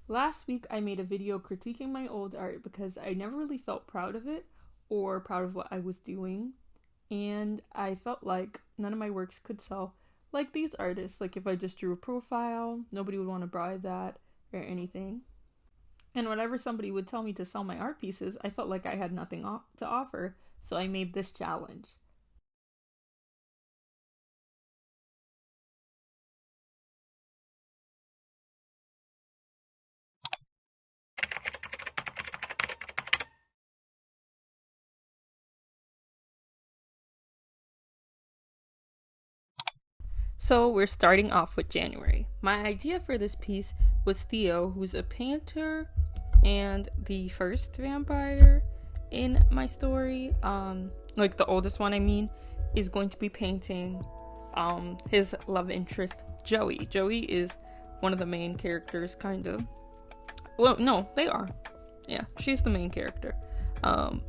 Last week I made a video critiquing my old art because I never really felt proud of it or proud of what I was doing, and I felt like none of my works could sell like these artists. Like if I just drew a profile, nobody would want to buy that or anything. And whenever somebody would tell me to sell my art pieces, I felt like I had nothing to offer, so I made this challenge. So we're starting off with January. My idea for this piece was Theo, who's a painter and the first vampire in my story. Like the oldest one, I mean, is going to be painting his love interest, Joey. Joey is one of the main characters, kind of. Well, no, they are. Yeah, she's the main character. Um,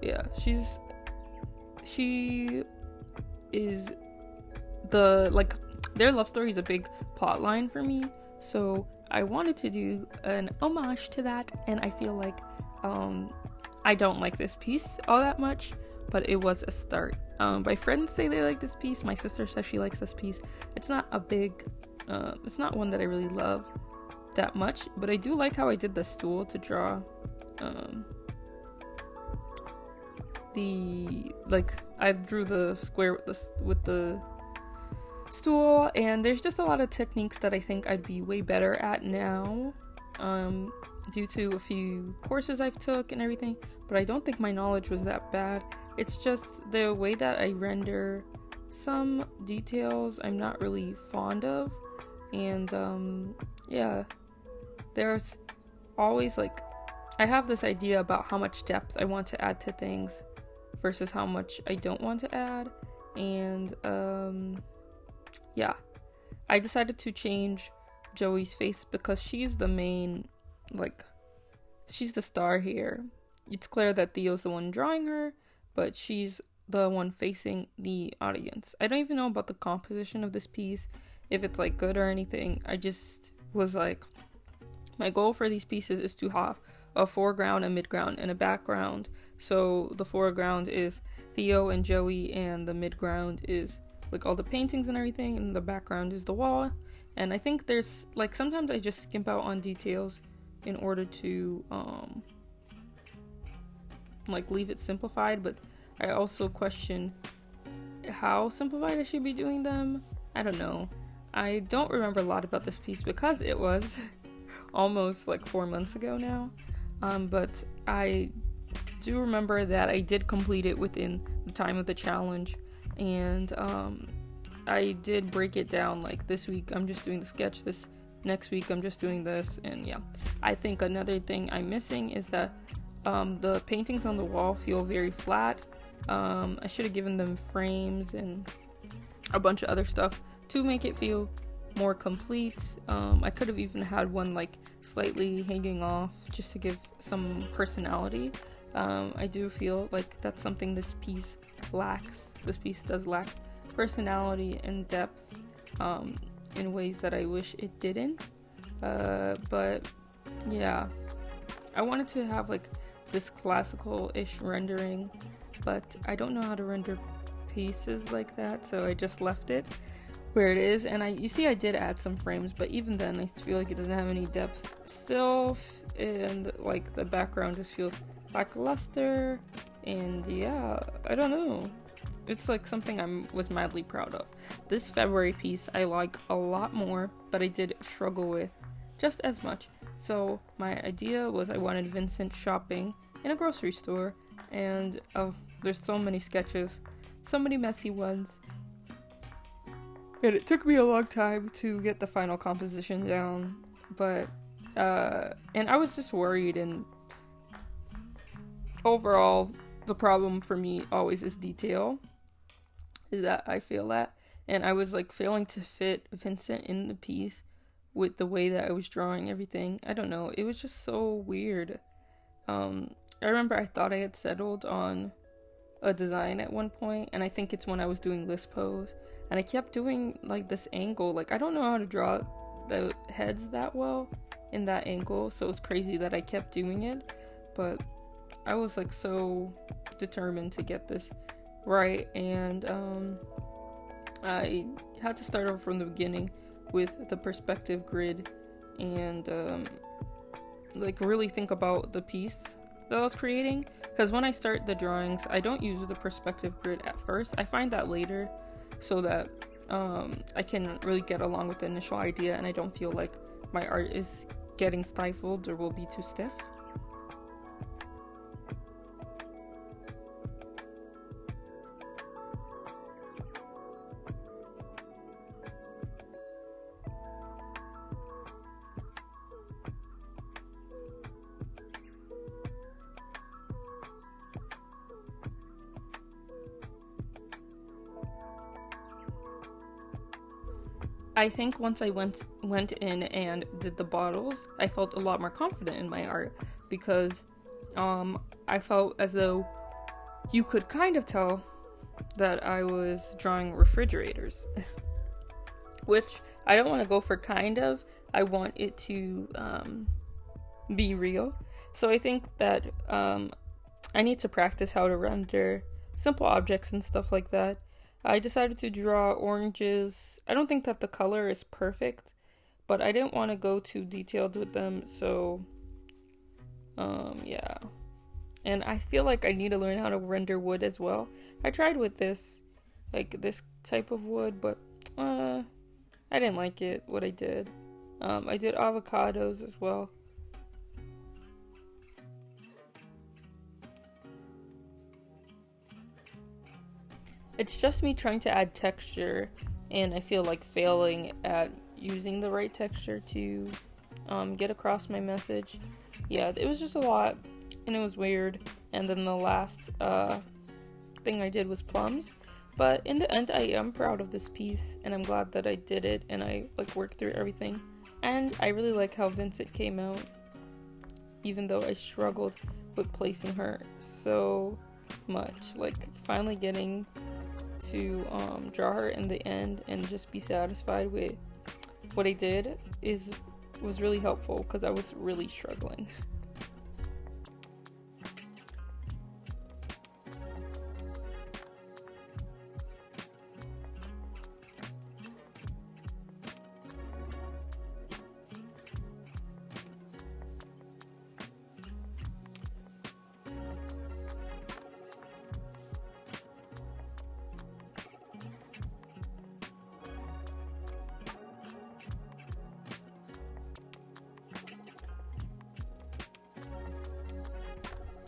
yeah, she is the like their love story is a big plot line for me, so I wanted to do an homage to that, and I feel like I don't like this piece all that much, but it was a start. My friends say they like this piece. My sister says she likes this piece. It's not a big it's not one that I really love that much, but I do like how I did the stool to draw um the like I drew the square with the stool, and there's just a lot of techniques that I think I'd be way better at now, due to a few courses I've took and everything, but I don't think my knowledge was that bad. It's just the way that I render some details I'm not really fond of, and yeah, there's always like I have this idea about how much depth I want to add to things versus how much I don't want to add, and yeah, I decided to change Joey's face because she's the main, like, she's the star here. It's clear that Theo's the one drawing her, but she's the one facing the audience. I don't even know about the composition of this piece, if it's like good or anything. I just was like, my goal for these pieces is to have a foreground, a midground, and a background. So the foreground is Theo and Joey, and the midground is like all the paintings and everything, and the background is the wall. And I think there's like sometimes I just skimp out on details in order to like leave it simplified, but I also question how simplified I should be doing them. I don't know. I don't remember a lot about this piece because it was almost like 4 months ago now. But I do remember that I did complete it within the time of the challenge, and I did break it down. Like this week I'm just doing the sketch, this next week I'm just doing this, and yeah. I think another thing I'm missing is that the paintings on the wall feel very flat. I should have given them frames and a bunch of other stuff to make it feel more complete. I could have even had one like slightly hanging off just to give some personality. I do feel like that's something this piece lacks. This piece does lack personality and depth in ways that I wish it didn't. But yeah, I wanted to have like this classical-ish rendering, but I don't know how to render pieces like that, so I just left it where it is. And you see I did add some frames, but even then I feel like it doesn't have any depth still, and like the background just feels lackluster, and yeah, I don't know. It's like something I was madly proud of. This February piece I like a lot more, but I did struggle with just as much. So my idea was I wanted Vincent shopping in a grocery store, and there's so many sketches, so many messy ones, and it took me a long time to get the final composition down, but and I was just worried, and overall the problem for me always is detail, is that I feel that, and I was like failing to fit Vincent in the piece with the way that I was drawing everything. I don't know, it was just so weird. I remember I thought I had settled on a design at one point, and I think it's when I was doing list pose, and I kept doing like this angle. Like I don't know how to draw the heads that well in that angle, so it's crazy that I kept doing it, but I was like so determined to get this right, and I had to start over from the beginning with the perspective grid and like really think about the piece that I was creating, because when I start the drawings I don't use the perspective grid at first. I find that later so that I can really get along with the initial idea and I don't feel like my art is getting stifled or will be too stiff. I think once I went in and did the bottles, I felt a lot more confident in my art, because I felt as though you could kind of tell that I was drawing refrigerators. Which I don't want to go for kind of. I want it to be real. So I think that I need to practice how to render simple objects and stuff like that. I decided to draw oranges. I don't think that the color is perfect, but I didn't want to go too detailed with them, so yeah. And I feel like I need to learn how to render wood as well. I tried with this, like this type of wood, but I didn't like it, what I did. I did avocados as well. It's just me trying to add texture, and I feel like failing at using the right texture to get across my message. Yeah, it was just a lot, and it was weird. And then the last thing I did was plums. But in the end, I am proud of this piece, and I'm glad that I did it, and I like worked through everything. And I really like how Vincent came out, even though I struggled with placing her so much. Like finally getting to draw her in the end and just be satisfied with what I did was really helpful, because I was really struggling.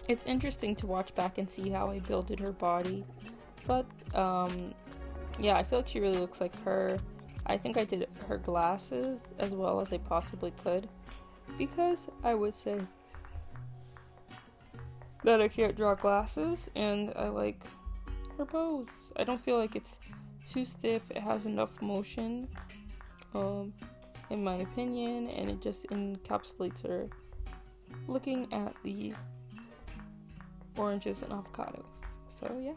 It's interesting to watch back and see how I builded her body, but yeah, I feel like she really looks like her. I think I did her glasses as well as I possibly could, because I would say that I can't draw glasses, and I like her pose. I don't feel like it's too stiff. It has enough motion, in my opinion, and it just encapsulates her looking at the oranges and avocados. So yeah.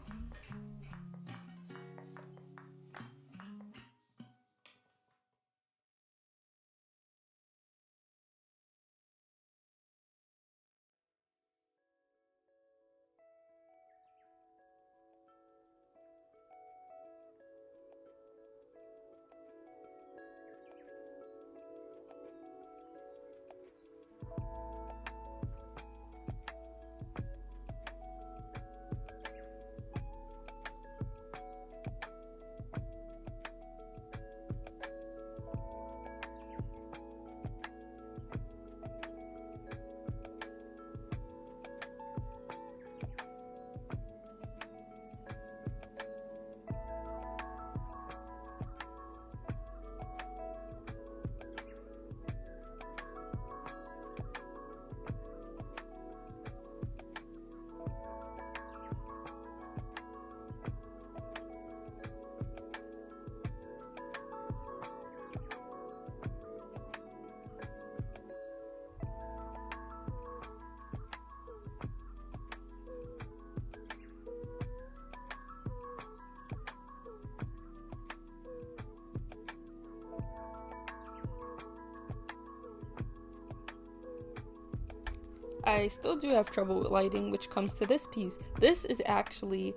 I still do have trouble with lighting, which comes to this piece. This is actually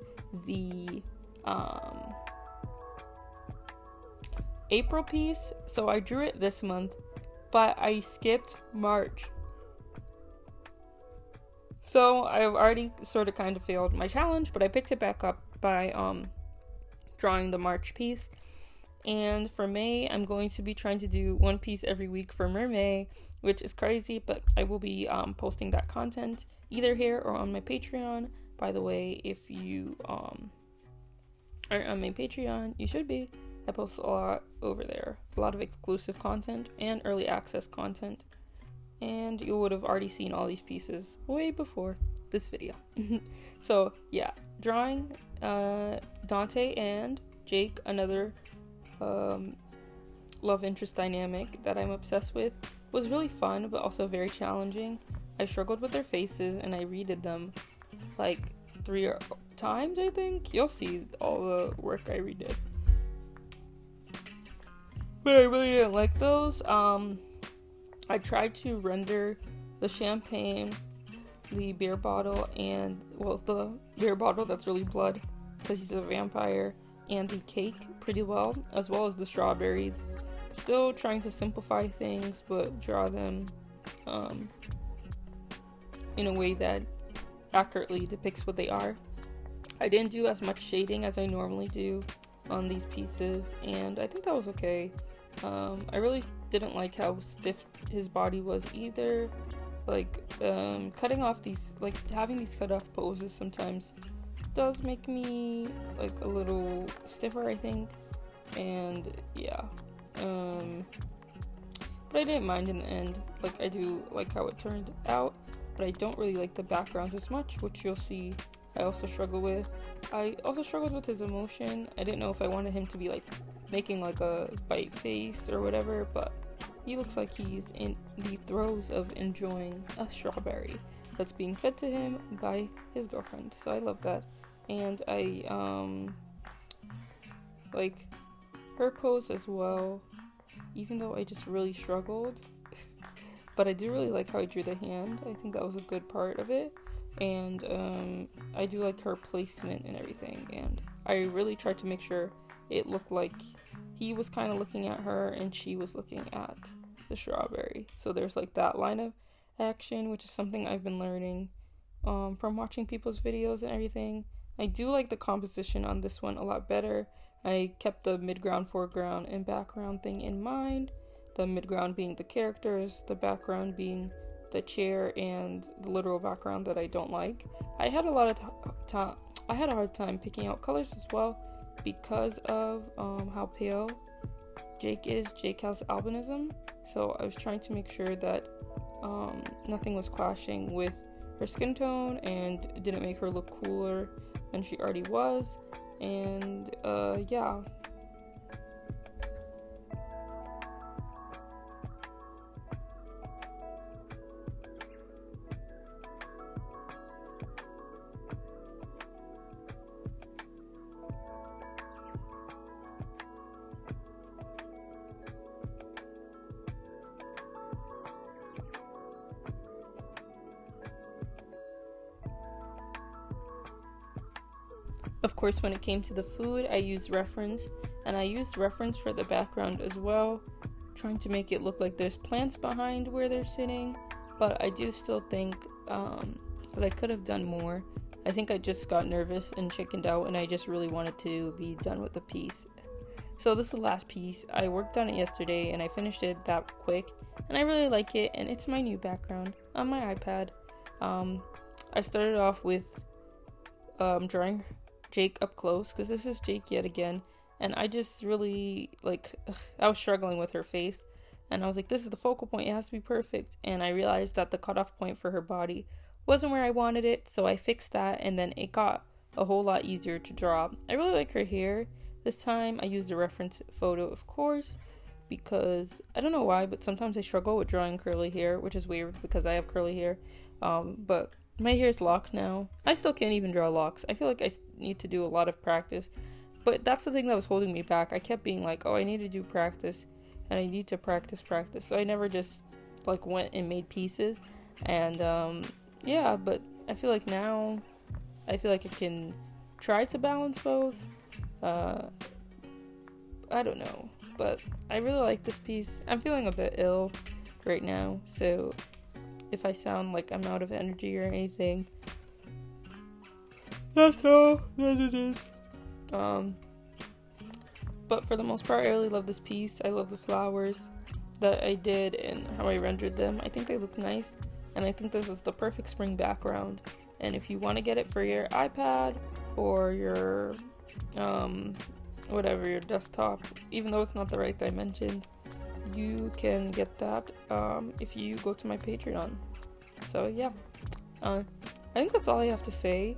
the April piece, so I drew it this month, but I skipped March. So I've already sort of kind of failed my challenge, but I picked it back up by drawing the March piece. And for May, I'm going to be trying to do one piece every week for May, which is crazy, but I will be posting that content either here or on my Patreon. By the way, if you are on my Patreon, you should be. I post a lot over there, a lot of exclusive content and early access content. And you would have already seen all these pieces way before this video. So yeah, drawing Dante and Jake, another love interest dynamic that I'm obsessed with, was really fun but also very challenging. I struggled with their faces and I redid them like 3 times, I think. You'll see all the work I redid. But I really didn't like those. I tried to render the champagne, the beer bottle, and, well, the beer bottle that's really blood because he's a vampire, and the cake pretty well, as well as the strawberries. Still trying to simplify things, but draw them in a way that accurately depicts what they are. I didn't do as much shading as I normally do on these pieces, and I think that was okay. I really didn't like how stiff his body was either. Like, cutting off these, like, having these cut off poses sometimes does make me, like, a little stiffer, I think. And, yeah. But I didn't mind in the end. Like, I do like how it turned out, but I don't really like the background as much, which you'll see I also struggle with. I also struggled with his emotion. I didn't know if I wanted him to be, like, making, like, a bite face or whatever, but he looks like he's in the throes of enjoying a strawberry that's being fed to him by his girlfriend. So I love that. And I, like, her pose as well, even though I just really struggled. But I do really like how I drew the hand. I think that was a good part of it. And I do like her placement and everything. And I really tried to make sure it looked like he was kind of looking at her and she was looking at the strawberry. So there's like that line of action, which is something I've been learning from watching people's videos and everything. I do like the composition on this one a lot better. I kept the midground, foreground, and background thing in mind. The midground being the characters, the background being the chair, and the literal background that I don't like. I had a lot of I had a hard time picking out colors as well because of how pale Jake is. Jake has albinism, so I was trying to make sure that nothing was clashing with her skin tone and didn't make her look cooler than she already was. And yeah. Of course, when it came to the food, I used reference, and I used reference for the background as well, trying to make it look like there's plants behind where they're sitting, but I do still think that I could have done more. I think I just got nervous and chickened out, and I just really wanted to be done with the piece. So this is the last piece. I worked on it yesterday, and I finished it that quick, and I really like it, and it's my new background on my iPad. I started off with drawing Jake up close, because this is Jake yet again, and I just really, I was struggling with her face, and I was like, this is the focal point, it has to be perfect, and I realized that the cutoff point for her body wasn't where I wanted it, so I fixed that, and then it got a whole lot easier to draw. I really like her hair. This time, I used a reference photo, of course, because, I don't know why, but sometimes I struggle with drawing curly hair, which is weird, because I have curly hair, but my hair is locked now. I still can't even draw locks. I feel like I need to do a lot of practice. But that's the thing that was holding me back. I kept being like, oh, I need to do practice. And I need to practice. So I never just, went and made pieces. And yeah, but I feel like now, I feel like I can try to balance both. I don't know, but I really like this piece. I'm feeling a bit ill right now, so if I sound like I'm out of energy or anything, that's all that it is. But for the most part, I really love this piece. I love the flowers that I did and how I rendered them. I think they look nice, and I think this is the perfect spring background. And if you want to get it for your iPad or your whatever, your desktop, even though it's not the right dimension, you can get that if you go to my Patreon. So yeah, I think that's all I have to say.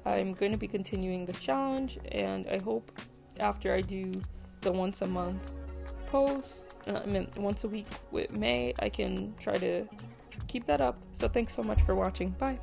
I'm going to be continuing this challenge, and I hope after I do the once a month post, once a week with May, I can try to keep that up. So thanks so much for watching. Bye.